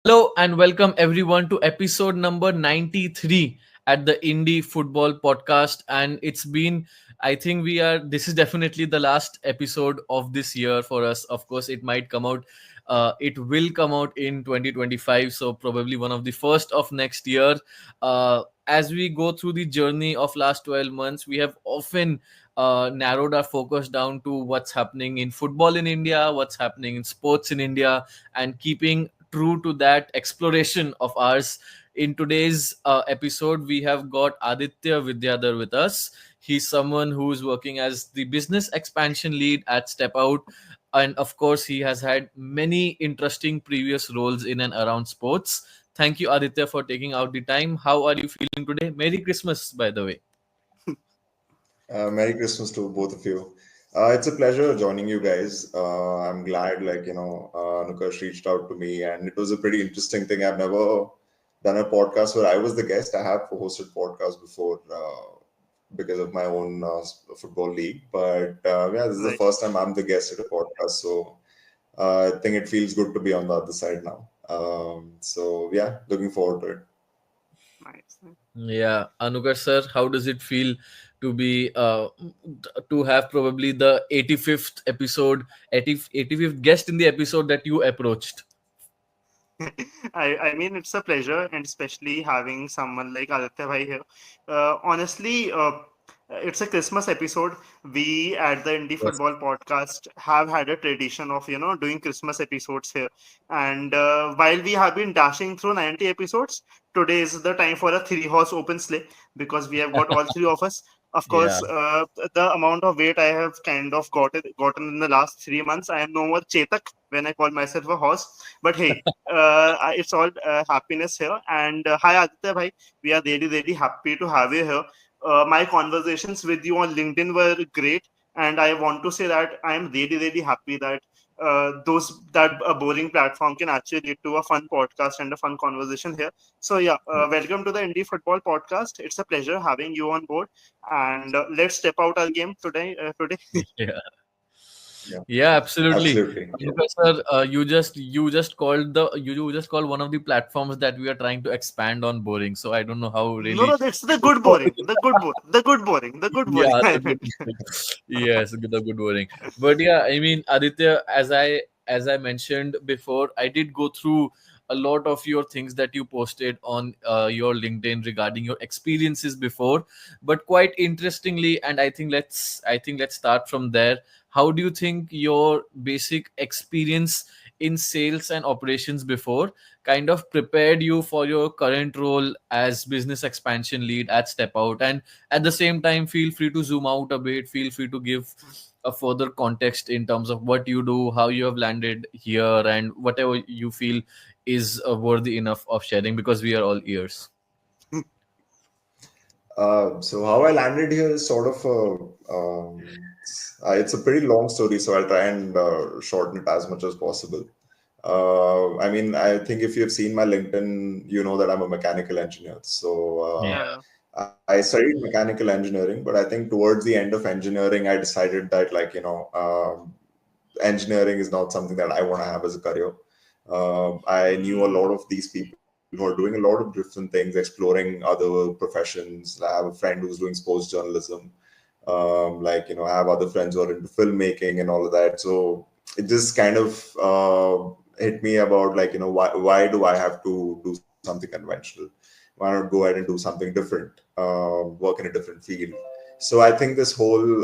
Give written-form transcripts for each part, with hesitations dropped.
Hello and welcome everyone to episode number 93 at the Indie Football Podcast. And it's been, I think this is definitely the last episode of this year for us. Of course, it will come out in 2025. So, probably one of the first of next year. As we go through the journey of last 12 months, we have often narrowed our focus down to what's happening in football in India, what's happening in sports in India, and keeping true to that exploration of ours. In today's episode, we have got Aditya Vidyadhar with us. He's someone who's working as the business expansion lead at Step Out. And of course, he has had many interesting previous roles in and around sports. Thank you, Aditya, for taking out the time. How are you feeling today? Merry Christmas, by the way. Merry Christmas to both of you. It's a pleasure joining you guys. I'm glad, Nukash reached out to me, and it was a pretty interesting thing. I've never done a podcast where I was the guest. I have hosted podcasts before because of my own football league, but yeah, this is the Right. first time I'm the guest at a podcast, so I think it feels good to be on the other side now. So yeah, looking forward to it. Nice. Yeah, Anugar sir, how does it feel to be to have probably the 85th episode, 85th guest in the episode that you approached? I mean, it's a pleasure, and especially having someone like Aditya Bhai here. Honestly, it's a Christmas episode. We at the Indie Yes. Football Podcast have had a tradition of doing Christmas episodes here. And while we have been dashing through 90 episodes, today is the time for a three-horse open sleigh because we have got all three of us. Of Yeah. course, the amount of weight I have kind of gotten in the last 3 months, I am no more Chetak when I call myself a horse. But hey, it's all happiness here. And hi, Aditya bhai. We are really, really happy to have you here. My conversations with you on LinkedIn were great. And I want to say that I am really, really happy that those that a boring platform can actually lead to a fun podcast and a fun conversation here. So yeah, welcome to the Indie Football Podcast. It's a pleasure having you on board, and let's step out our game today. Today, Yeah. Yeah, Yeah, absolutely. absolutely. Anugar sir, you just called one of the platforms that we are trying to expand on boring. So I don't know how no, really. no, that's the good boring, the good boring, the good boring. Yeah, I the good, meant. yes, the good wording. But yeah, I mean, Aditya, as I mentioned before, I did go through a lot of your things that you posted on your LinkedIn regarding your experiences before. But quite interestingly, and I think let's start from there. How do you think your basic experience in sales and operations before kind of prepared you for your current role as business expansion lead at Step Out? And at the same time, feel free to zoom out a bit, feel free to give a further context in terms of what you do, how you have landed here, and whatever you feel is worthy enough of sharing, because we are all ears. So how I landed here is sort of it's a pretty long story, so I'll try and shorten it as much as possible. I mean, I think if you've seen my LinkedIn, you know that I'm a mechanical engineer. So Yeah. Yeah, I studied mechanical engineering, but I think towards the end of engineering, I decided that engineering is not something that I want to have as a career. I knew a lot of these people who are doing a lot of different things, exploring other professions. I have a friend who's doing sports journalism. I have other friends who are into filmmaking and all of that. So it just kind of hit me about why do I have to do something conventional? Why not go ahead and do something different? Work in a different field. So I think this whole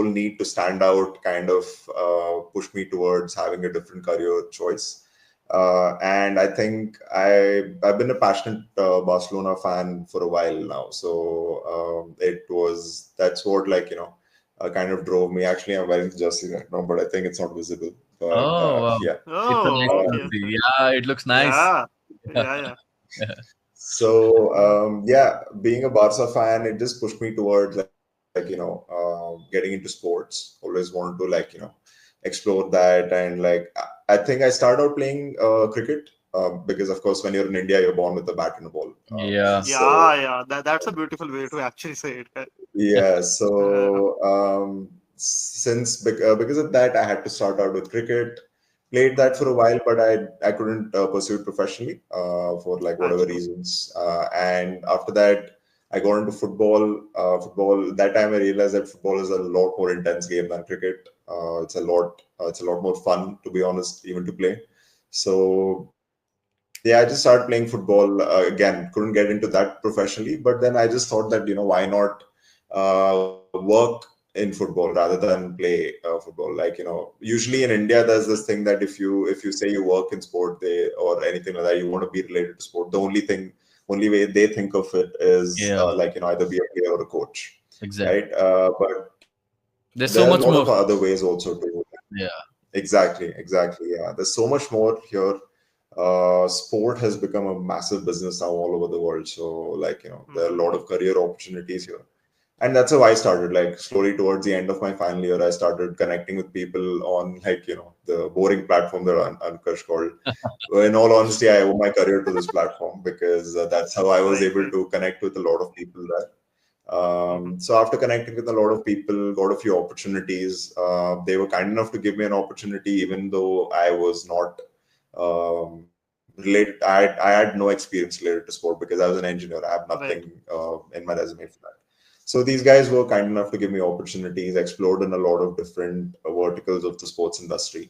need to stand out kind of pushed me towards having a different career choice. And I think I've been a passionate Barcelona fan for a while now. So that's what kind of drove me. Actually, I'm wearing the jersey right now, but I think it's not visible. But Oh, wow. yeah. It's a nice oh, okay, jersey. okay. Yeah, it looks nice. Yeah, yeah, yeah. So yeah, being a Barca fan, it just pushed me towards getting into sports. Always wanted to explore that, and I think I started out playing cricket because of course when you're in India, you're born with a bat and a ball. Yeah. So Yeah, yeah, that's a beautiful way to actually say it. yeah, Uh, so because of that, I had to start out with cricket. Played that for a while, but I couldn't pursue it professionally for like whatever Actually. reasons. And after that, I got into football. Football. That time I realized that football is a lot more intense game than cricket. It's a lot more fun, to be honest, even to play. So yeah, I just started playing football again. Couldn't get into that professionally, but then I just thought that why not work in football rather than play football. Like usually in India, there's this thing that if you say you work in sport, they or anything like that, you want to be related to sport. The only way they think of it is Yeah, like either be a player or a coach, exactly. right? But there are There's a so lot much of more. other ways also to Yeah. exactly. Yeah, there's so much more here. Sport has become a massive business now all over the world. So, like, there are a lot Mm-hmm. of career opportunities here. And that's how I started. Like, slowly towards the end of my final year, I started connecting with people on, like, the boring platform that Ankush called. In all honesty, I owe my career to this platform because that's how I was Right, able right. to connect with a lot of people there. Mm-hmm. So after connecting with a lot of people, got a few opportunities. They were kind enough to give me an opportunity, even though I was not related. I had no experience related to sport because I was an engineer. I have nothing Right. in my resume for that. So these guys were kind enough to give me opportunities, explored in a lot of different verticals of the sports industry.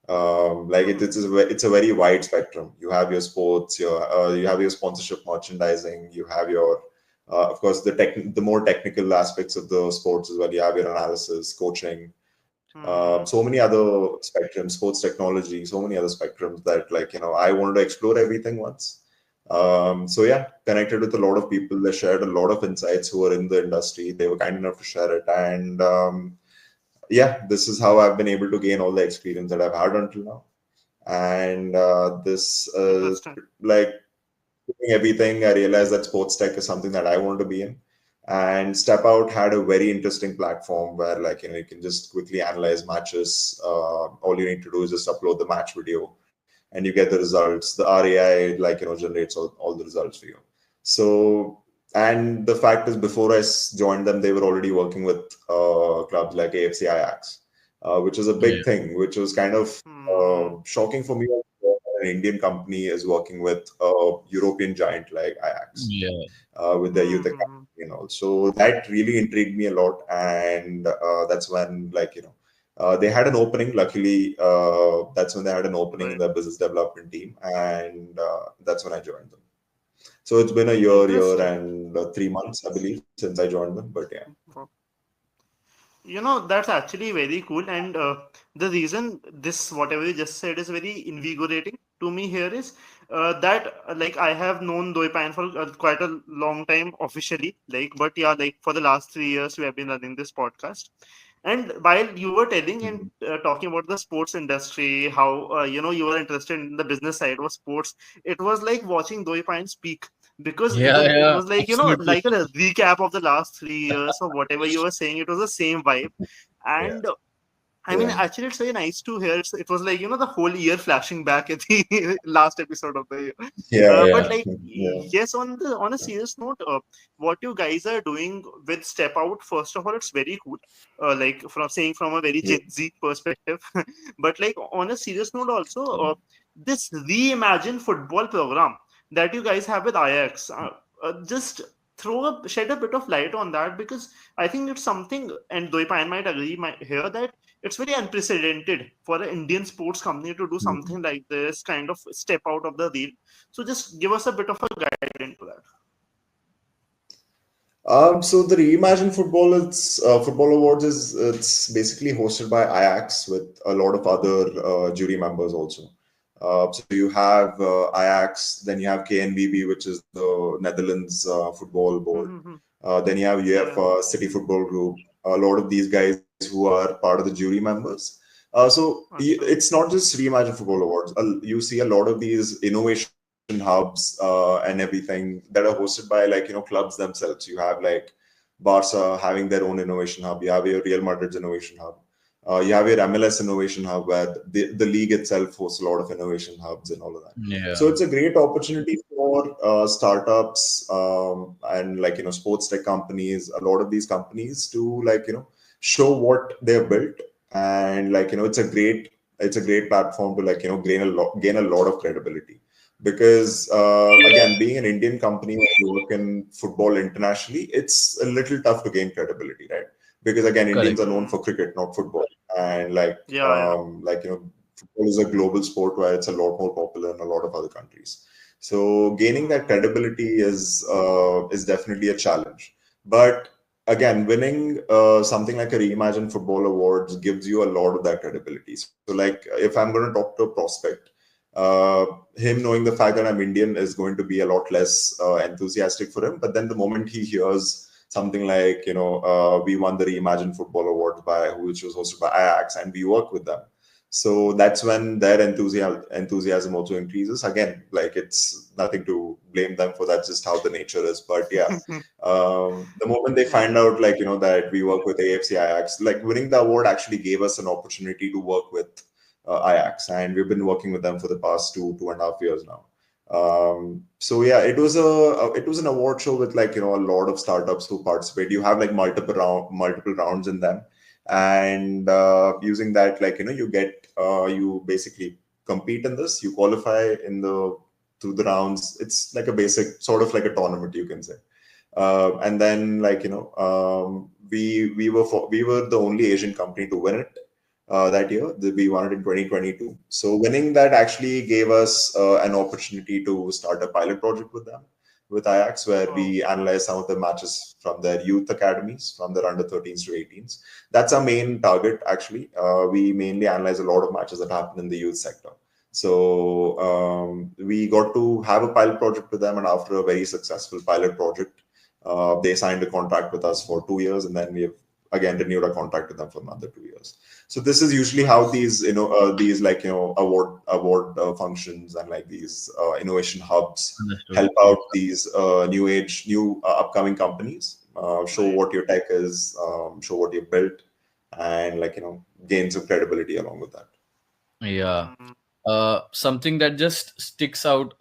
Like Mm-hmm. it's a very wide spectrum. You have your sports, you have your sponsorship, merchandising, you have your of course, the more technical aspects of the sports as well. You have your analysis, coaching, so Mm-hmm. many other spectrums, sports technology, so many other spectrums that, like, I wanted to explore everything once. So yeah, connected with a lot of people. They shared a lot of insights who were in the industry. They were kind enough to share it, and yeah, this is how I've been able to gain all the experience that I've had until now. And this Interesting. like doing everything, I realized that sports tech is something that I want to be in. And Step Out had a very interesting platform where, like, you can just quickly analyze matches. All you need to do is just upload the match video, and you get the results. The RAI, like, generates all the results for you. So, and the fact is, before joined them, they were already working with clubs like AFC Ajax, which is a Yeah. big thing, which was kind of Mm-hmm. shocking for me. An Indian company is working with a European giant like Ajax Yeah. with their youth Mm-hmm. academy and all. So that really intrigued me a lot, and that's when, like, they had an opening. Luckily, that's when they had an opening in Right. their business development team, and that's when I joined them. So it's been a year Interesting. and 3 months, I believe, since I joined them. But yeah. That's actually very cool. And the reason this, whatever you just said, is very invigorating to me here is that, like, I have known Doipan for quite a long time officially. Like, but yeah, like, for the last 3 years, we have been running this podcast. And while you were telling and talking about the sports industry, how, you were interested in the business side of sports, it was like watching Doipan speak, because Yeah, it yeah, was like, absolutely. like a recap of the last 3 years or whatever you were saying. It was the same vibe. Yeah. And I mean, Yeah. actually, it's very nice to hear. It was like, the whole year flashing back at the last episode of the year. Yeah. But Yeah. like, Yeah. yes, on a serious note, what you guys are doing with Step Out, first of all, it's very cool. Like, from saying from a very Yeah. Gen Z perspective, but like, on a serious note, also, this reimagined football program that you guys have with Ajax, just shed a bit of light on that, because I think it's something, and Doipan might agree here, that it's very unprecedented for an Indian sports company to do Mhm. something like this, kind of step out of the reel. So just give us a bit of a guide into that. So the Reimagine Football, Football Awards it's basically hosted by Ajax with a lot of other jury members also. So you have Ajax, then you have KNVB, which is the Netherlands Football Board. Mm-hmm. Then you have Yeah, UEFA City Football Group. A lot of these guys who are part of the jury members. Acha. It's not just Reimagine Football Awards. You see a lot of these innovation hubs and everything that are hosted by, like, clubs themselves. You have like Barca having their own innovation hub. You have your Real Madrid's innovation hub. You have your MLS innovation hub where the league itself hosts a lot of innovation hubs and all of that. So Yeah. it's a great opportunity for startups and, like, sports tech companies. A lot of these companies to, like, show what they've built, and, like, it's a great it's a great platform to like gain a lot of credibility, because again, being an Indian company when you work in football internationally, it's a little tough to gain credibility, right? Because again, Indians Correct. are known Mm. for cricket, not football. And Yeah, yeah. football is a global sport where it's a lot more popular in a lot of other countries. So gaining that Mm. credibility is definitely a challenge. But again, winning something like a Reimagine Football Awards gives you a lot of that credibility. So like, if I'm going to talk to a prospect, uh, him knowing the fact that I'm Indian is going to be a lot less enthusiastic for him. But then the moment he hears something like, we won the Reimagine Football Awards which was hosted by Ajax, and we work with them. So that's when their enthusiasm also increases. Again, like, it's nothing to blame them for, that's just how the nature is. But yeah, the moment they find Mm. out, like, that we work with AFC Ajax, like, winning the award actually gave us an opportunity to work with Ajax, and we've been working with them for the past 2.5 years now. So yeah, it was an award show with, like, a lot of startups who participate. You have like multiple rounds in them, and using that, like, you basically compete in this. You qualify in the through the rounds. It's like a basic sort of like a tournament, you can say. And then, like, we were the only Asian company to win it that year. We won it in 2022. So winning that actually gave us an opportunity to start a pilot project with them, with Ajax, where Oh, we analyze some of the matches from their youth academies, from their under 13s to 18s. That's our main target, actually. We mainly analyze a lot of matches that happen in the youth sector. So we got to have a pilot project with them, and after a very successful pilot project, they signed a contract with us for 2 years, and then we have again renewed our contract with them for another 2 years. So this is usually how nice. these like award functions and like these innovation hubs Understood. help out these new upcoming companies, show Right. what your tech is, show what you've built, and like gain some credibility along with that. Yeah. Mm. Something that just sticks out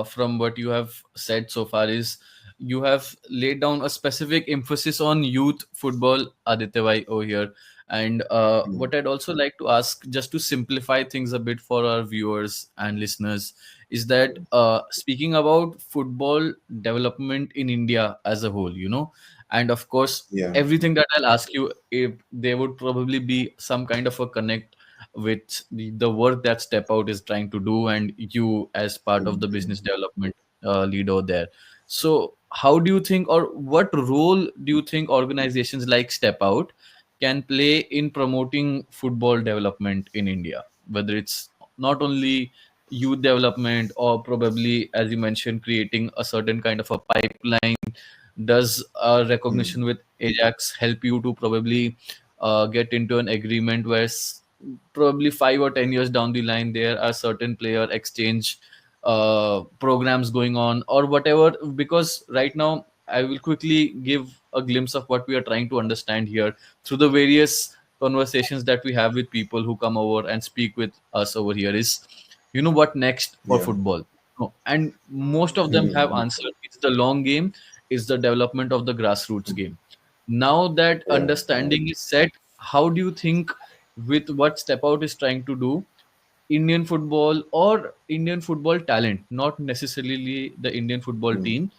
from what you have said so far is you have laid down a specific emphasis on youth football, Aditya Bhai, over here. And Mm. what I'd also like to ask, just to simplify things a bit for our viewers and listeners, is that speaking about football development in India as a whole, and of course, Yeah. everything that I'll ask you, if there would probably be some kind of a connect with the work that Step Out is trying to do, and you as part of the Mm. business development leader there. So how do you think, or what role do you think organizations like Step Out can play in promoting football development in India, whether it's not only youth development, or probably, as you mentioned, creating a certain kind of a pipeline? Does Mm. recognition with Ajax help you to probably get into an agreement where probably 5 or 10 years down the line there are certain player exchange programs going on, or whatever? Because right now I will quickly give a glimpse of what we are trying to understand here through the various conversations that we have with people who come over and speak with us over here is, what next for Yeah. football? No, and most of Mm. them have Mm. answered, it's the long game, it's the development of the grassroots game. Now that Yeah. understanding is set, how do you think, with what Step Out is trying to do, Indian football or Indian football talent, not necessarily the Indian football Mm. team,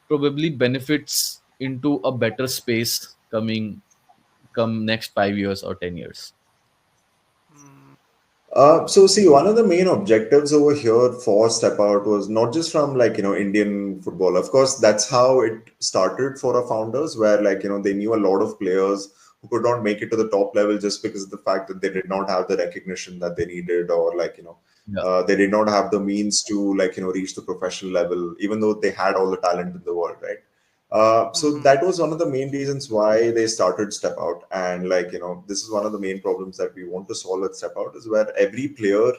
probably benefits into a better space come next 5 years or 10 years? Mm. So see, one of the main objectives over here for Step Out was not just from like, Indian football. Of course, that's how it started for our founders, where like, they knew a lot of players who could not make it to the top level just because of the fact that they did not have the recognition that they needed, or like, Yeah. they did not have the means to like, reach the professional level, even though they had all the talent in the world, right? So Mm. that was one of the main reasons why they started Step Out. And like, this is one of the main problems that we want to solve at Step Out, is where every player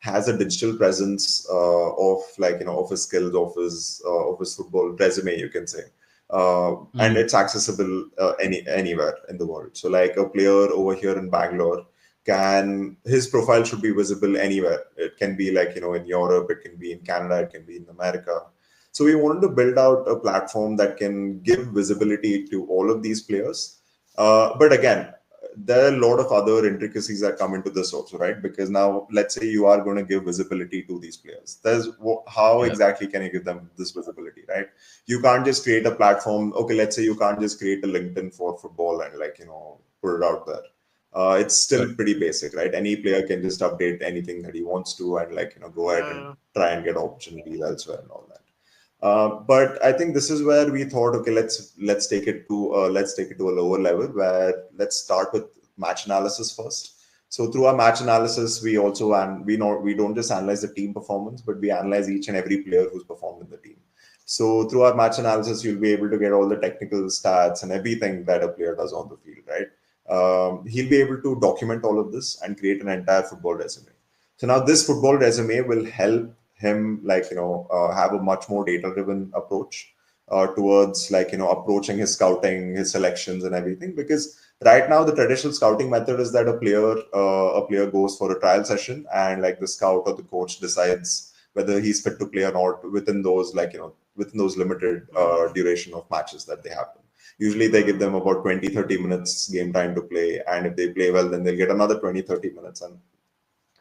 has a digital presence of like, of his skills, of his football resume, you can say. And Mm. it's accessible anywhere in the world. So like a player over here in Bangalore his profile should be visible anywhere. It can be like, in Europe, it can be in Canada, it can be in America. So we wanted to build out a platform that can give visibility to all of these players. But again, there are a lot of other intricacies that come into this also, right? Because now, let's say you are going to give visibility to these players. How Yeah. exactly can you give them this visibility, right? You can't just create a platform. Okay, let's say you can't just create a LinkedIn for football and put it out there. It's Right. still pretty basic, right? Any player can just update anything that he wants to and go ahead and Yeah. try and get opportunities elsewhere and all that. But I think this is where we thought, okay, let's take it to a lower level where let's start with match analysis first. So through our match analysis, we also and we don't just analyze the team performance, but we analyze each and every player who's performed in the team. So through our match analysis, you'll be able to get all the technical stats and everything that a player does on the field, right? He'll be able to document all of this and create an entire football resume. So now this football resume will help him have a much more data driven approach towards approaching his scouting, his selections and everything. Because right now the traditional scouting method is that a player goes for a trial session and the scout or the coach decides whether he's fit to play or not within those limited Mm. duration of matches that they have. Usually they give Mm. them about 20-30 minutes game time to play, and if they play well then they'll get another 20-30 minutes, and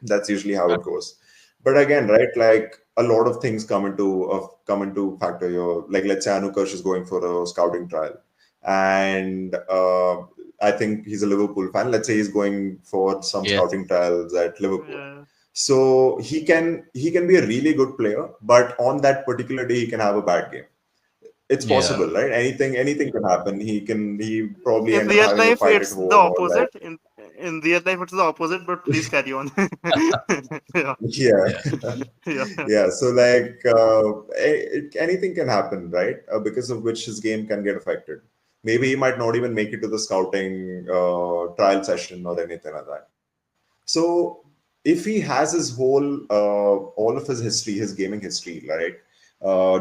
that's usually how Right. it goes. But again, right, a lot of things come into factor here. Like let's say Anukarsh is going for a scouting trial, and I think he's a Liverpool fan. Let's say he's going for some Yes. scouting trials at Liverpool. Yeah. So he can be a really good player, but on that particular day he can have a bad game. It's Yeah. possible, right? Anything can happen. He probably In end up real having a life, fight at it's the home, or opposite. In real life, it's the opposite. But please carry on. Yeah. yeah. Yeah. Yeah. Yeah, so anything can happen, right? Because of which his game can get affected. Maybe he might not even make it to the scouting trial session or anything like that. So if he has his all of his history, his gaming history, right,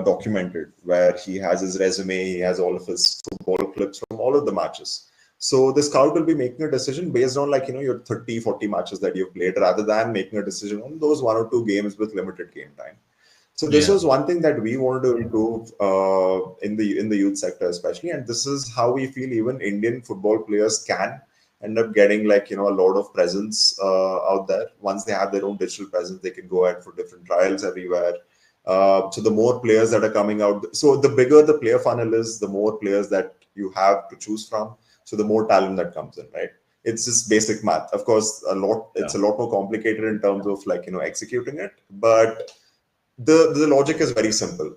documented, where he has his resume, he has all of his football clips from all of the matches. So the scout will be making a decision based on your 30, 40 matches that you've played, rather than making a decision on those 1 or 2 games with limited game time. So this Yeah. was one thing that we wanted to improve in the youth sector, especially, and this is how we feel even Indian football players can end up getting a lot of presence out there. Once they have their own digital presence, they can go ahead for different trials everywhere. So the more players that are coming out, so the bigger the player funnel is, the more players that you have to choose from. So the more talent that comes in, right? It's just basic math. Of course, Yeah. it's a lot more complicated in terms of executing it, but the logic is very simple.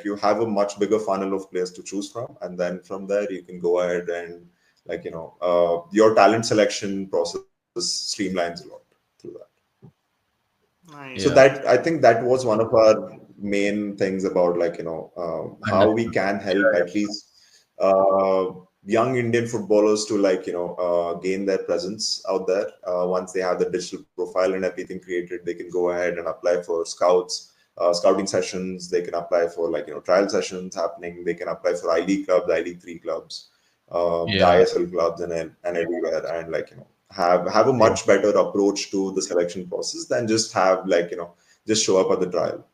You have a much bigger funnel of players to choose from, and then from there you can go ahead and your talent selection process streamlines a lot through that. So Nice. Yeah. that, Nice. I think, that was one of our main things about how we Understood. can help Yeah. at least uh, young Indian footballers to gain their presence out there. Once they have the digital profile and everything created, they can go ahead and apply for scouting sessions. They can apply for trial sessions happening. They can apply for I League clubs, I League 3 clubs, the Yeah. ISL clubs, and everywhere, and have a Yeah. much better approach to the selection process than just have just show up at the trial,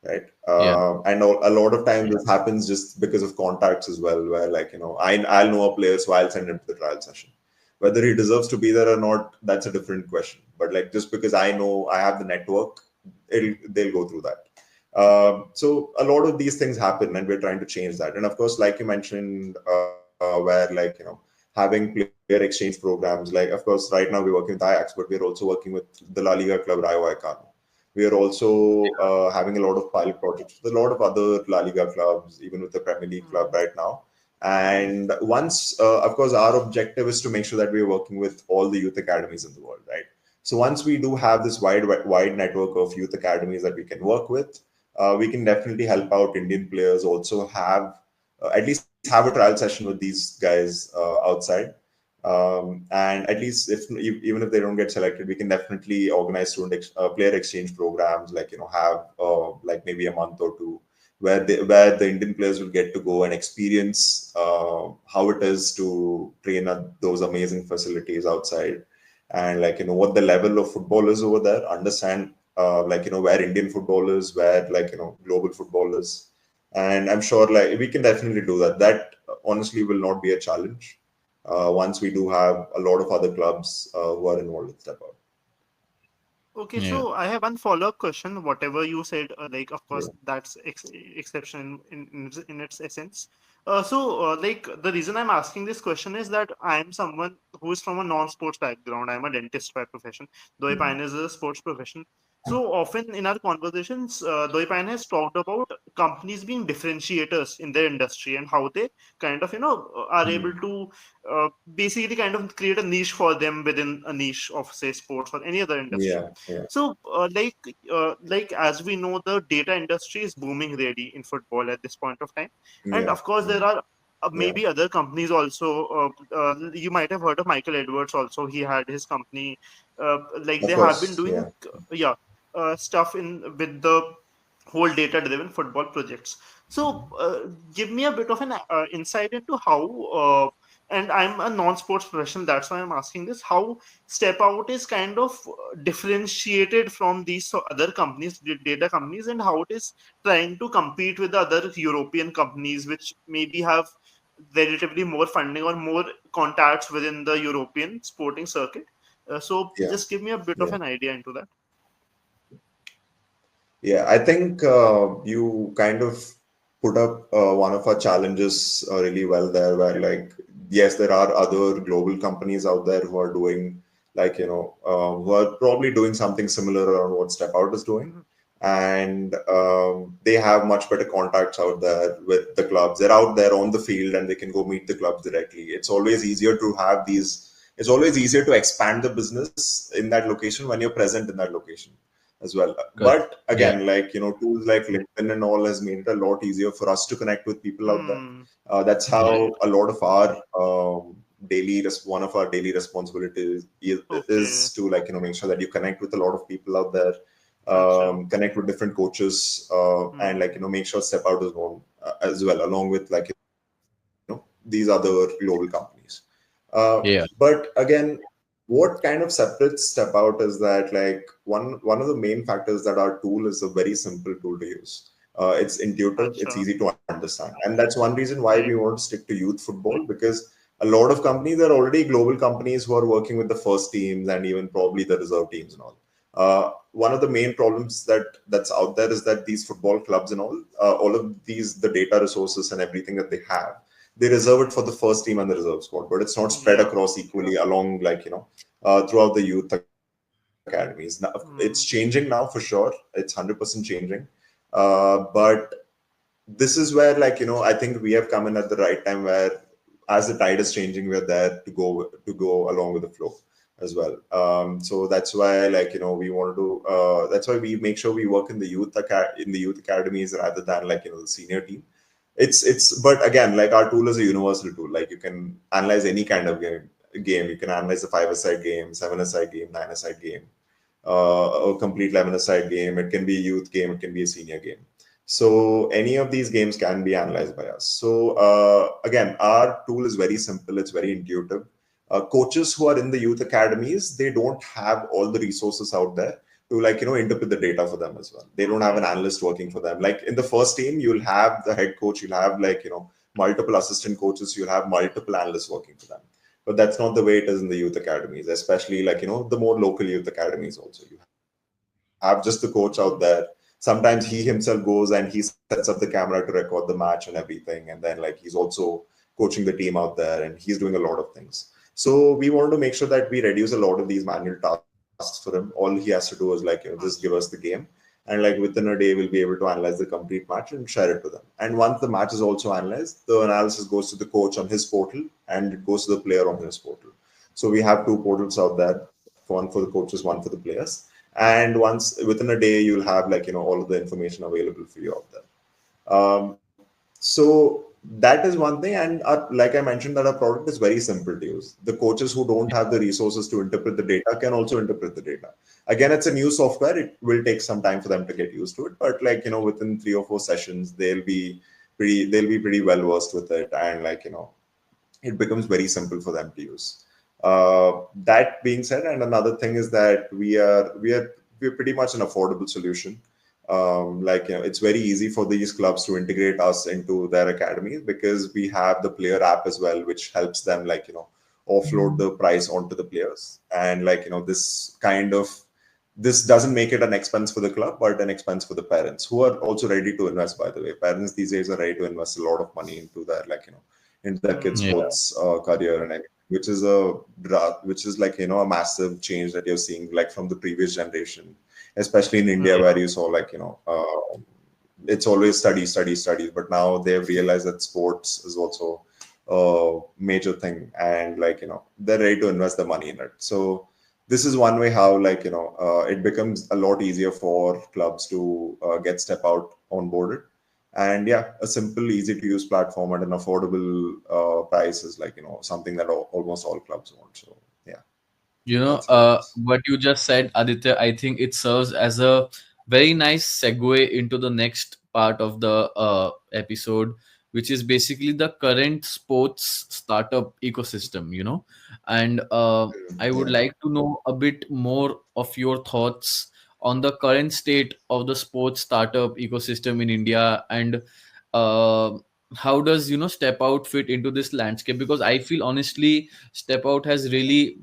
right? Yeah. And a lot of times this happens just because of contacts as well, where I'll know a player, so I'll send him to the trial session. Whether he deserves to be there or not, that's a different question. But just because I know I have the network, they'll go through that. So a lot of these things happen, and we're trying to change that. And of course, like you mentioned, where having player exchange programs. Of course, right now we're working with Ajax, but we're also working with the La Liga club Rayo Vallecano. We are also having a lot of pilot projects with a lot of other La Liga clubs, even with the Premier League club Mm. right now. Mm. And once, of course, our objective is to make sure that we're working with all the youth academies in the world, right? So once we do have this wide network of youth academies that we can work with, we can definitely help out Indian players also have at least have a trial session with these guys outside. And at least even if they don't get selected, we can definitely organize player exchange programs, have maybe a month or two where the Indian players will get to go and experience how it is to train at those amazing facilities outside, and what the level of football is over there. Understand where Indian football is, where global football is, and I'm sure we can definitely do that. That honestly will not be a challenge. once we do have a lot of other clubs who are involved with Step Out. Okay, Yeah. so I have one follow-up question. Whatever you said, like, of course, Yeah. that's exception in its essence. Like, the reason I'm asking this question is that I'm someone who is from a non-sports background. I'm a dentist by profession, though Pine is a sports profession. So often in our conversations, Doipine has talked about companies being differentiators in their industry and how they kind of, are able Mhm. to basically kind of create a niche for them within a niche of, say, sports or any other industry. Yeah, yeah, So, like as we know, the data industry is booming really in football at this point of time, and yeah, of course there yeah, are yeah. maybe other companies also. You might have heard of Michael Edwards. Also, he had his company. Like Of they have been course, doing, yeah, yeah, stuff in with the whole data-driven football projects. So, give me a bit of an insight into how. And I'm a non-sports professional, that's why I'm asking this. How Step Out is kind of differentiated from these other companies, data companies, and how it is trying to compete with the other European companies, which maybe have relatively more funding or more contacts within the European sporting circuit. So, yeah, just give me a bit of yeah. an idea into that. Yeah, I think you kind of put up one of our challenges really well there, where like, yes, there are other global companies out there who are doing who are probably doing something similar around what Step Out is doing. Mhm. And they have much better contacts out there with the clubs. They're out there on the field and they can go meet the clubs directly. It's always easier to expand the business in that location when you're present in that location as well. Correct. But Yeah. again, tools like LinkedIn and all has made it a lot easier for us to connect with people out there. Hmm. That's Yeah. how a lot of our one of our daily responsibilities Okay. is to make sure that you connect with a lot of people out there, Acha. connect with different coaches, and Hmm. make sure Step Out is known as well, along with these other global companies. Yeah. But again, what kind of separates Step Out is that one of the main factors that our tool is a very simple tool to use. It's intuitive, it's Acha. easy to understand, and that's one reason why we Right. want to stick to youth football, because a lot of companies are already global companies who are working with the first teams and even probably the reserve teams and all. One of the main problems that's out there is that these football clubs and all of these, the data resources and everything that they have, they reserve it for the first team and the reserve squad, but it's not spread Yeah. across equally along throughout the youth academies. Now it's changing now for Hmm. sure. It's 100% changing, but this is where I think we have come in at the right time, where as the tide is changing, we're there to go along with the flow as well. So that's why we want to that's why we make sure we work in the in the youth academies rather than the senior team. It's But again, our tool is a universal tool. You can analyze any kind of game. You can analyze a 5-a-side game, 7-a-side game, 9-a-side game, a complete 11-a-side game. It can be a youth game, it can be a senior game. So any of these games can be analyzed by us. So again, our tool is very simple. It's very intuitive. Coaches who are in the youth academies, they don't have all the resources out there to interpret the data for them as well. They don't have an Okay. analyst working for them. Like in the first team, you'll have the head coach, you'll have multiple assistant coaches, you'll have multiple analysts working for them. But that's not the way it is in the youth academies, especially the more local youth academies. Also, you have just the coach out there. Hmm. Sometimes he himself goes and he sets up the camera to record the match and everything, and then he's also coaching the team out there, and he's doing a lot of things. So we wanted to make sure that we reduce a lot of these manual tasks for him. All he has to do is just give us the Acha. game, and within a day we'll be able to analyze the complete match and share it to them. And once the match is also analyzed, the analysis goes to the coach on his portal, and it goes to the player on his portal. So we have two portals out there, one for the coaches, one for the players. And once within a day, you'll have all of the information available for you out there. So that is one thing. And like I mentioned, that our product is very simple to use. The coaches who don't have the resources to interpret the data can also interpret the data. Again, it's a new software. It will take some time for them to get used to it, but within 3 or 4 sessions, they'll be pretty well versed with it, and it becomes very simple for them to use. That being said, and another thing is that we're pretty much an affordable solution. It's very easy for these clubs to integrate us into their academies, because we have the player app as well, which helps them offload the price onto the players. And this doesn't make it an expense for the club, but an expense for the parents, who are also ready to invest. By the way, parents these days are ready to invest a lot of money into their into their kids' Mm. Yeah. sports career and everything, which is a massive change that you're seeing from the previous generation, especially in India, Mm. where you saw it's always studies, studies, studies. But now they've realized that sports is also a major thing, and they're ready to invest the money in it. So this is one way how it becomes a lot easier for clubs to get step out onboarded. And yeah, a simple, easy to use platform at an affordable price is something that almost all clubs want. So yeah, that's how it is. What you just said, Aditya, I think it serves as a very nice segue into the next part of the episode, which is basically the current sports startup ecosystem, And I would Yeah. like to know a bit more of your thoughts on the current state of the sports startup ecosystem in India, and uh, how does, Step Out fit into this landscape? Because I feel honestly, Step Out has really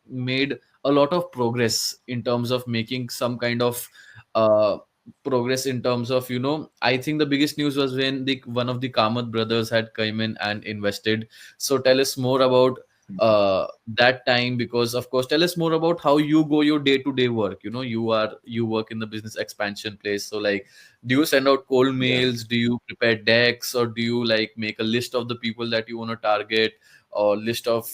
made a lot of progress in terms of making some kind of uh, progress in terms of, I think the biggest news was when the one of the Kamath brothers had come in and invested. So tell us more about that time, because of course, tell us more about how you go your day to day work. You work in the business expansion place. So like, do you send out cold Yeah. mails? Do you prepare decks, or do you like make a list of the people that you want to target, or list of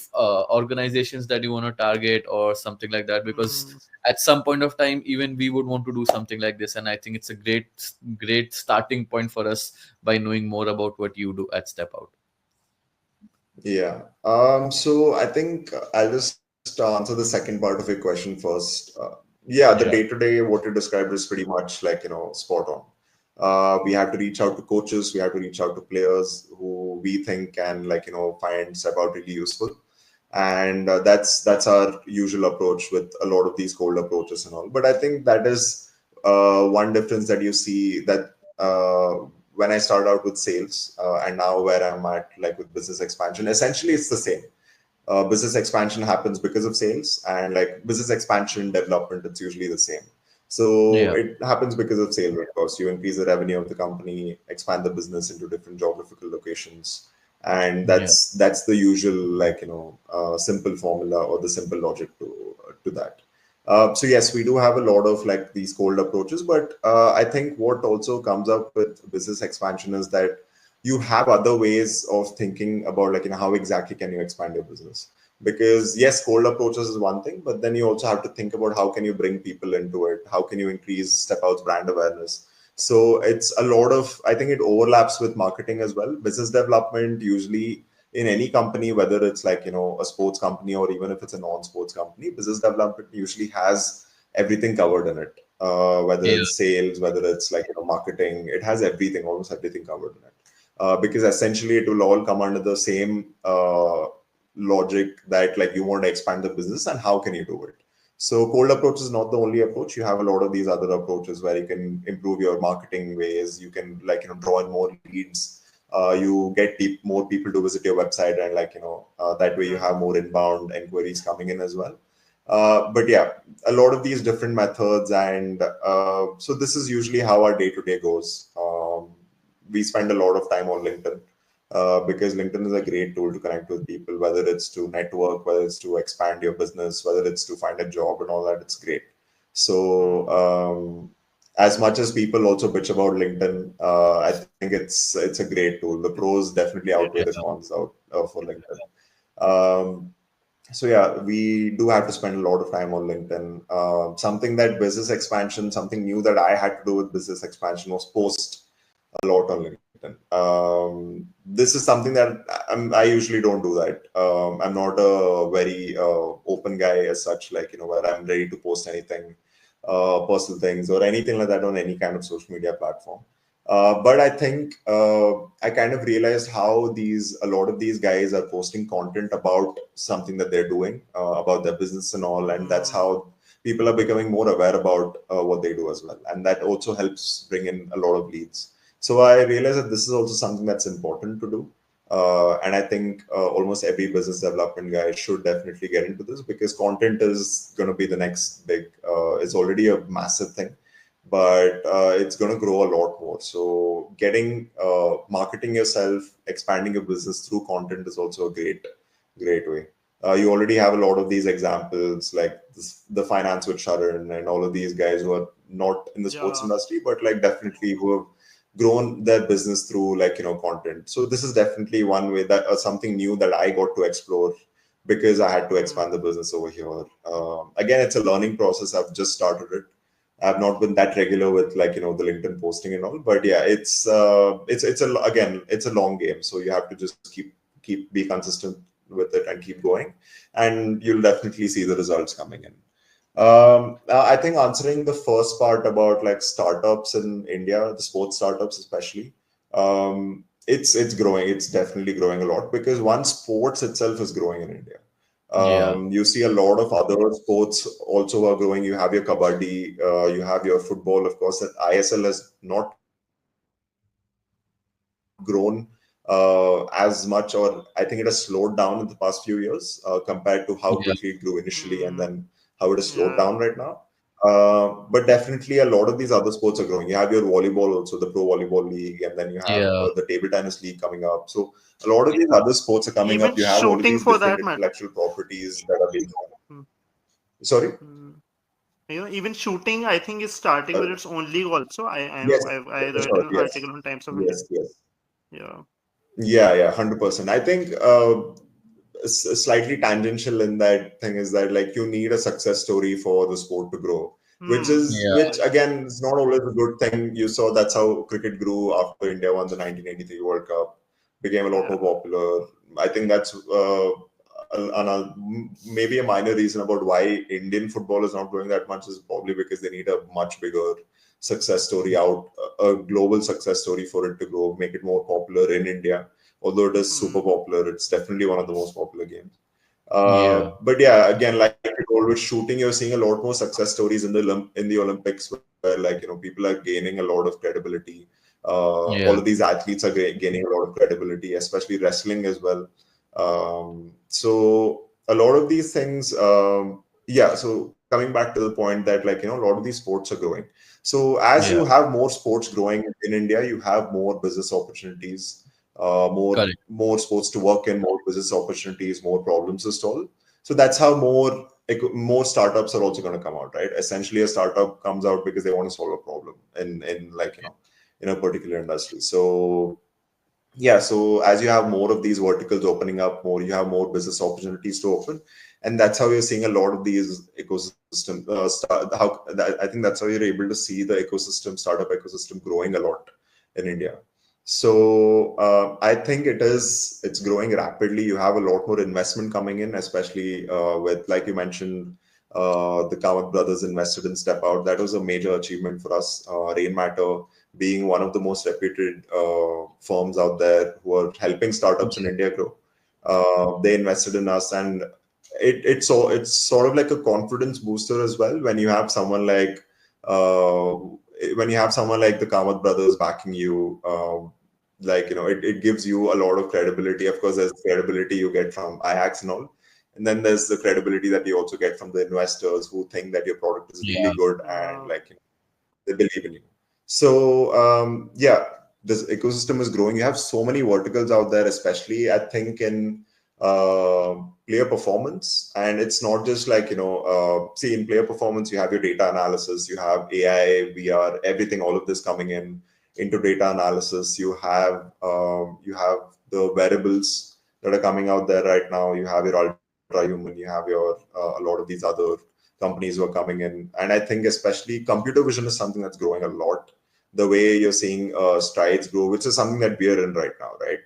organizations that you want to target, or something like that? Because Mm. at some point of time, even we would want to do something like this, and I think it's a great starting point for us by knowing more about what you do at Step Out. Yeah. So I think I'll just answer the second part of your question first. Yeah, the day to Sure. day, what you described is pretty much spot on. We have to reach out to coaches, we have to reach out to players who we think can find step out really useful. And that's our usual approach with a lot of these cold approaches and all. But I think that is one difference that you see, that when I started out with sales and now where I'm at with business expansion, essentially it's the same. Business expansion happens because of sales, and business expansion development, it's usually the same. So Yeah. it happens because of sales. Of course, you increase the revenue of the company, expand the business into different geographical locations, and Yeah. that's the usual simple formula or the simple logic to that. So yes, we do have a lot of these cold approaches, but I think what also comes up with business expansion is that you have other ways of thinking about how exactly can you expand your business. Because yes, cold approaches is one thing, but then you also have to think about how can you bring people into it, how can you increase Step Out's brand awareness. So it's a lot of, I think it overlaps with marketing as well. Business development usually in any company, whether it's a sports company or even if it's a non-sports company, business development usually has everything covered in it. Whether Yeah. it's sales, whether it's marketing, it has everything, almost everything covered in it. Because essentially it will all come under the same logic that you want to expand the business and how can you do it. So cold approach is not the only approach. You have a lot of these other approaches where you can improve your marketing ways. You can draw in more leads. You get more people to visit your website, and that way you have more inbound inquiries coming in as well. But yeah, a lot of these different methods, and so this is usually how our day to day goes. We spend a lot of time on LinkedIn because LinkedIn is a great tool to connect with people, whether it's to network, whether it's to expand your business, whether it's to find a job and all that. It's great. So, as much as people also bitch about LinkedIn, I think it's a great tool. The pros definitely outweigh the cons out for LinkedIn. Um, so yeah, we do have to spend a lot of time on LinkedIn. Something that business expansion, something new that I had to do with business expansion was post a lot on LinkedIn. This is something that I usually don't do that. I'm not a very open guy as such, where I'm ready to post anything, personal things or anything like that on any kind of social media platform. But I think I kind of realized how a lot of these guys are posting content about something that they're doing, about their business and all, and that's how people are becoming more aware about what they do as well, and that also helps bring in a lot of leads. So I realized that this is also something that's important to do. And I think almost every business development guy should definitely get into this, because content is going to be the next big. It's already a massive thing, but it's going to grow a lot more. So getting marketing yourself, expanding your business through content is also a great way. You already have a lot of these examples, like the finance with Sharan and all of these guys who are not in the sports Yeah. industry, but like definitely who have grown their business through, like, content. So this is definitely one way that something new that I got to explore, because I had to expand the Hmm. business over here. Again, it's a learning process. I've just started it. I've not been that regular with, like, the LinkedIn posting and all, but yeah, it's a again, it's a long game. So you have to just be consistent with it and keep going, and you'll definitely see the results coming in. I think answering the first part about like startups in India, the sports startups especially, it's growing. It's definitely growing a lot, because one, sports itself is growing in India. Yeah. You see a lot of other sports also are growing. You have your kabaddi, you have your football, of course. That ISL has not grown as much, or I think it has slowed down in the past few years compared to how Yeah. quickly it grew initially, and Hmm. then how it has slowed Yeah. down right now. But definitely a lot of these other sports are growing. You have your volleyball also, the Pro Volleyball League, and then you have Yeah. the Table Tennis League coming up. So a lot of these other sports are coming Even up. You have all of shooting these for different that matter. intellectual properties that are being. Hmm. Sorry. Hmm. Even shooting, I think, is starting with its own league also. Yes, I for read sure. an Yes, article on Times of India. yes, yes. Yeah. Yeah, 100%. I think slightly tangential in that thing is that, like, you need a success story for the sport to grow, Hmm. which Yeah. again is not always a good thing. You saw that's how cricket grew after India won the 1983 World Cup, became a lot more Yeah. popular. I think that's maybe a minor reason about why Indian football is not growing that much, is probably because they need a much bigger success story out, a global success story for it to grow, make it more popular in India. Although it is super Hmm. popular, it's definitely one of the most popular games. Yeah. But yeah, again, like I told, with shooting, you're seeing a lot more success stories in the Olympics, where, like, people are gaining a lot of credibility. All Yeah. of these athletes are gaining a lot of credibility, especially wrestling as well. So a lot of these things, yeah. So coming back to the point that, like, a lot of these sports are growing. So as Yeah. you have more sports growing in India, you have more business opportunities, Correct. more sports to work in, more business opportunities, more problems to solve. So that's how more startups are also going to come out, right? Essentially, a startup comes out because they want to solve a problem in like, in a particular industry. So yeah, so as you have more of these verticals opening up, more you have more business opportunities to open, and that's how you're seeing a lot of these ecosystem I think that's how you're able to see the startup ecosystem growing a lot in India. So I think it's growing rapidly. You have a lot more investment coming in, especially with, like you mentioned, the Kamath brothers invested in Step Out. That was a major achievement for us. Rain Matter being one of the most reputed firms out there who are helping startups in Yeah. India grow. They invested in us, and it's sort of like a confidence booster as well when you have someone like uh, the Kamath brothers backing you. Like, it gives you a lot of credibility. Of course, there's credibility you get from Ajax and all, and then there's the credibility that you also get from the investors who think that your product is really Yeah. good, and Uh, like, they believe in you. So yeah, this ecosystem is growing. You have so many verticals out there, especially I think in player performance. And it's not just like, see, in player performance, you have your data analysis, you have AI, VR, everything, all of this coming in into data analysis. You have the wearables that are coming out there right now. You have your ultra human. You have your a lot of these other companies who are coming in. And I think especially computer vision is something that's growing a lot. The way you're seeing strides grow, which is something that we are in right now, right?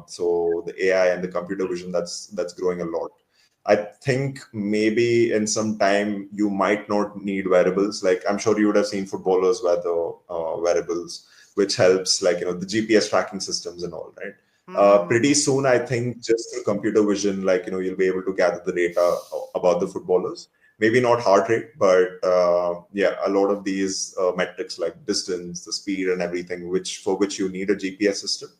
So the AI and the computer vision, that's growing a lot. I think maybe in some time you might not need wearables. Like, I'm sure you would have seen footballers wear the wearables, which helps, like, the GPS tracking systems and all, right? Pretty hmm. soon, I think, just through computer vision, like, you'll be able to gather the data about the footballers. Maybe not heart rate, but yeah, a lot of these metrics like distance, the speed, and everything, which you need a GPS system.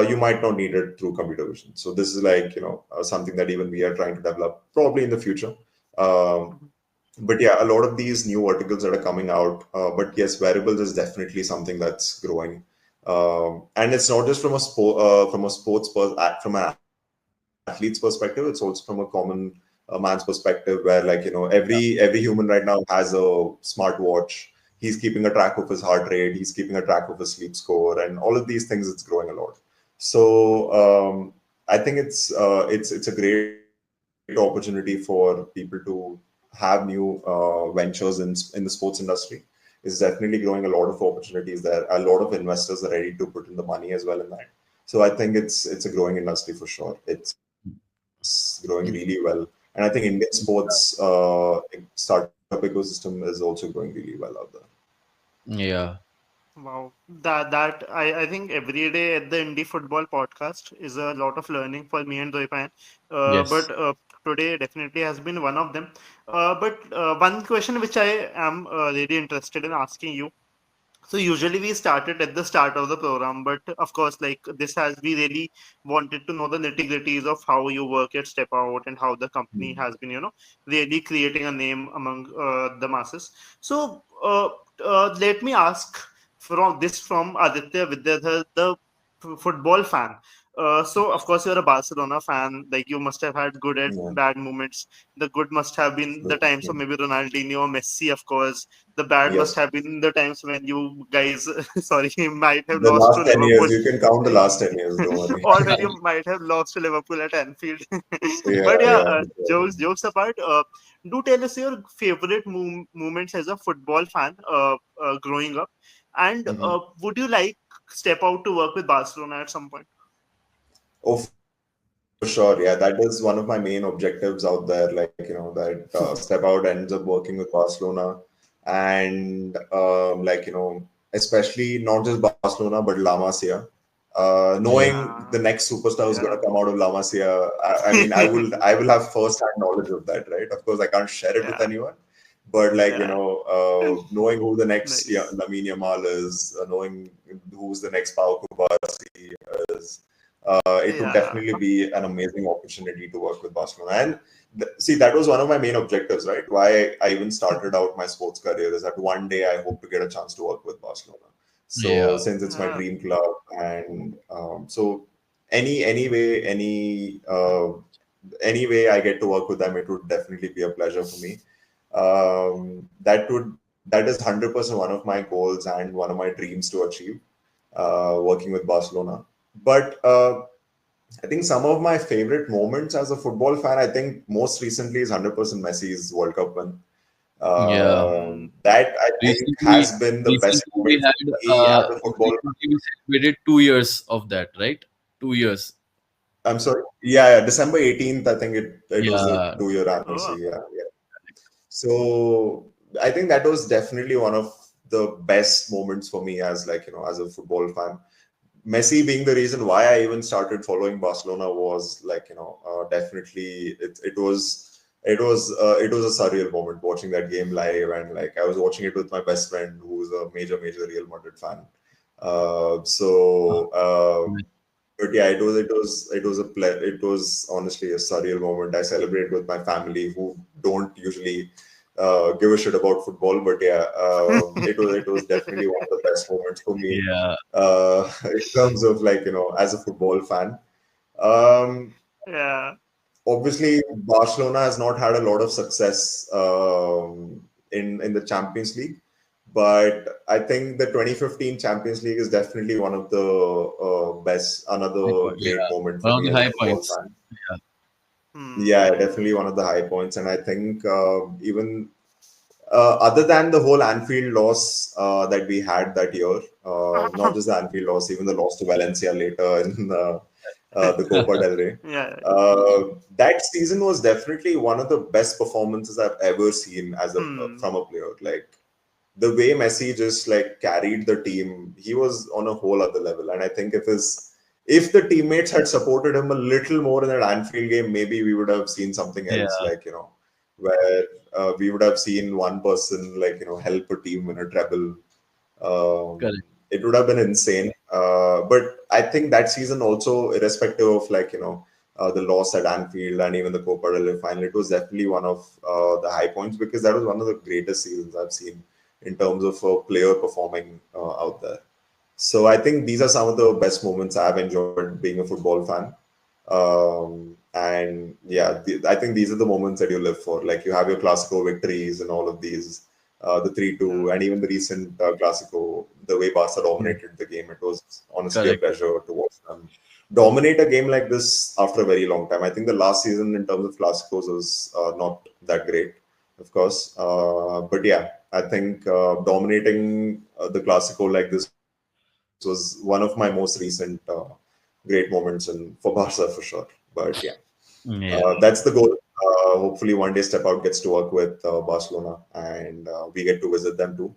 you might not need it through computer vision. So this is like, something that even we are trying to develop probably in the future. Um, but yeah, a lot of these new verticals that are coming out. But yes, wearables is definitely something that's growing. And it's not just from a from an athlete's perspective. It's also from a common man's perspective, where like, every human right now has a smartwatch. He's keeping a track of his heart rate. He's keeping a track of his sleep score, and all of these things. It's growing a lot. So I think it's a great opportunity for people to have new ventures in the sports industry. It's definitely growing a lot of opportunities there. A lot of investors are ready to put in the money as well in that. So I think it's a growing industry for sure. It's growing really well, and I think Indian sports startup ecosystem is also growing really well out there. Yeah. Wow, that I think every day at the Indie Football podcast is a lot of learning for me and Doipan. Yes. But today definitely has been one of them. But one question which I am really interested in asking you. So usually we started at the start of the program, but of course, like this has we really wanted to know the nitty gritties of how you work at Step Out and how the company has been, really creating a name among the masses. So let me ask from Aditya Vidyadhar, the football fan. So of course you're a Barcelona fan. Like you must have had good and Yeah, bad moments. The good must have been the times of definitely. maybe Ronaldinho, Messi, of course. The bad must Yes. have been the times when you guys, sorry, might have The lost to last 10 Liverpool, years, you can count the last 10 years, don't worry. or when you might have lost to Liverpool at Anfield. Yeah, But yeah, yeah. jokes apart, do tell us your favorite moments as a football fan growing up, and Mhm. would you like step out to work with Barcelona at some point? Oh, for sure. Yeah, that is one of my main objectives out there. Like, that Step Out ends up working with Barcelona. And, especially not just Barcelona, but La Masia. Yeah. Knowing the Ah, next superstar who's going yeah. to come out of La Masia, I mean, I will have first-hand knowledge of that, right? Of course, I can't share it with Yeah, anyone, but like, yeah. knowing who the next, yeah, Nice. Lamine Yamal is, knowing who's the next Pau Kubasi is, it would Yeah. definitely be an amazing opportunity to work with Barcelona. And see, that was one of my main objectives, right? Why I even started out my sports career is that one day I hope to get a chance to work with Barcelona. So Yeah. since it's my Yeah. dream club, and so any way, any way I get to work with them, it would definitely be a pleasure for me. That is 100% one of my goals and one of my dreams to achieve, working with Barcelona. But I think some of my favorite moments as a football fan, I think most recently is 100% Messi's World Cup win. Yeah. Hmm. That I think Recently, has been the best recently we moment for had me as a football fan. recently we celebrated 2 years of that, right? 2 years. I'm sorry. Yeah, yeah, December 18th, I think it was a Yeah. 2-year Oh, anniversary. Yeah, yeah. So I think that was definitely one of the best moments for me as, like, as a football fan. Messi being the reason why I even started following Barcelona was like, definitely it was a surreal moment watching that game live, and like I was watching it with my best friend who's a major Real Madrid fan. But yeah, it was honestly a surreal moment. I celebrated with my family who don't usually give a shit about football, but yeah, it was definitely one of the best moments for me, Yeah. in terms of, like, as a football fan. Um, yeah. Obviously, Barcelona has not had a lot of success in the Champions League, but I think the 2015 Champions League is definitely one of the best, High another point. great Yeah. moment for One of me the as a high football points. fan. Yeah. Yeah, Hmm. definitely one of the high points, and I think even other than the whole Anfield loss that we had that year, not just the Anfield loss, even the loss to Valencia later in the Copa del Rey. Yeah. That season was definitely one of the best performances I've ever seen as a Hmm. from a player. Like the way Messi just like carried the team, he was on a whole other level. And I think if the teammates had supported him a little more in that Anfield game, maybe we would have seen something Yeah. else. Like, where we would have seen one person, like, help a team win a treble. Um, Correct. it would have been insane. But I think that season also, irrespective of the loss at Anfield and even the Copa del Rey final, it was definitely one of the high points because that was one of the greatest seasons I've seen in terms of a player performing out there. So I think these are some of the best moments I've enjoyed being a football fan. And yeah, I think these are the moments that you live for. Like you have your Clasico victories and all of these, the 3-2, Yeah. and even the recent Clasico, the way Barca Mm. dominated the game. It was honestly a Correct. pleasure to watch them dominate a game like this after a very long time. I think the last season in terms of Clasicos was not that great, of course. But yeah, I think dominating the Clasico like this was one of my most recent great moments for Barca for sure. But yeah, Yeah. that's the goal. Hopefully, one day Step Out gets to work with Barcelona and we get to visit them too.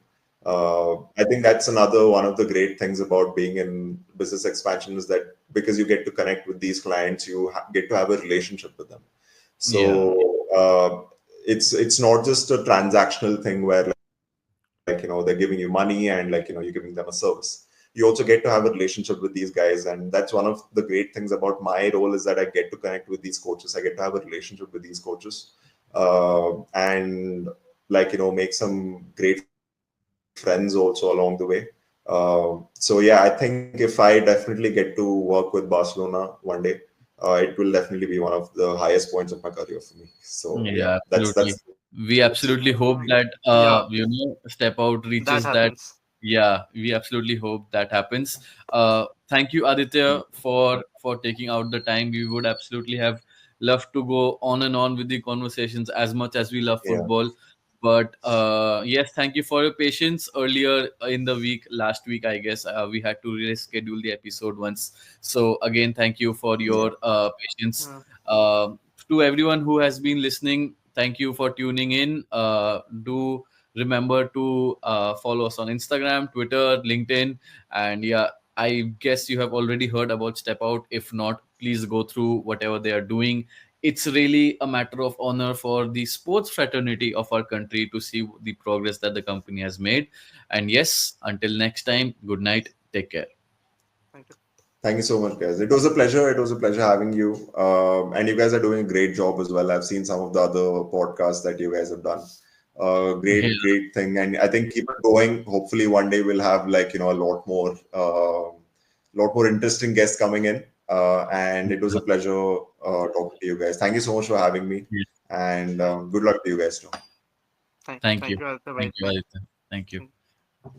I think that's another one of the great things about being in business expansion is that because you get to connect with these clients, you get to have a relationship with them. Yeah. So it's not just a transactional thing where they're giving you money and you're giving them a service. You also get to have a relationship with these guys, and that's one of the great things about my role is that I get to connect with these coaches. I get to have a relationship with these coaches, and make some great friends also along the way. So yeah, I think if I definitely get to work with Barcelona one day, it will definitely be one of the highest points of my career for me. So yeah, Yeah, that's absolutely. We that's absolutely hope that Yeah, Step Out that reaches that. happens. Yeah, we absolutely hope that happens. Thank you, Aditya, for taking out the time. We would absolutely have loved to go on and on with the conversations as much as we love yeah. football. But yes, thank you for your patience. Earlier in the week, last week, I guess, we had to reschedule the episode once. So again, thank you for Yeah. your patience. Uh, To everyone who has been listening, thank you for tuning in. Do remember to follow us on Instagram, Twitter, LinkedIn, and yeah, I guess you have already heard about Step Out. If not, please go through whatever they are doing. It's really a matter of honor for the sports fraternity of our country to see the progress that the company has made. And yes, until next time, good night. Take care. Thank you. Thank you so much, guys. It was a pleasure. It was a pleasure having you. And you guys are doing a great job as well. I've seen some of the other podcasts that you guys have done. Yeah, Great thing. And I think keep it going. Hopefully, one day we'll have lot more interesting guests coming in. And it was a pleasure talking to you guys. Thank you so much for having me. yeah. And good luck to you guys too. Thank you. Thank you, Aditya. Thank Bye. you, Aditya. Thank you. Thank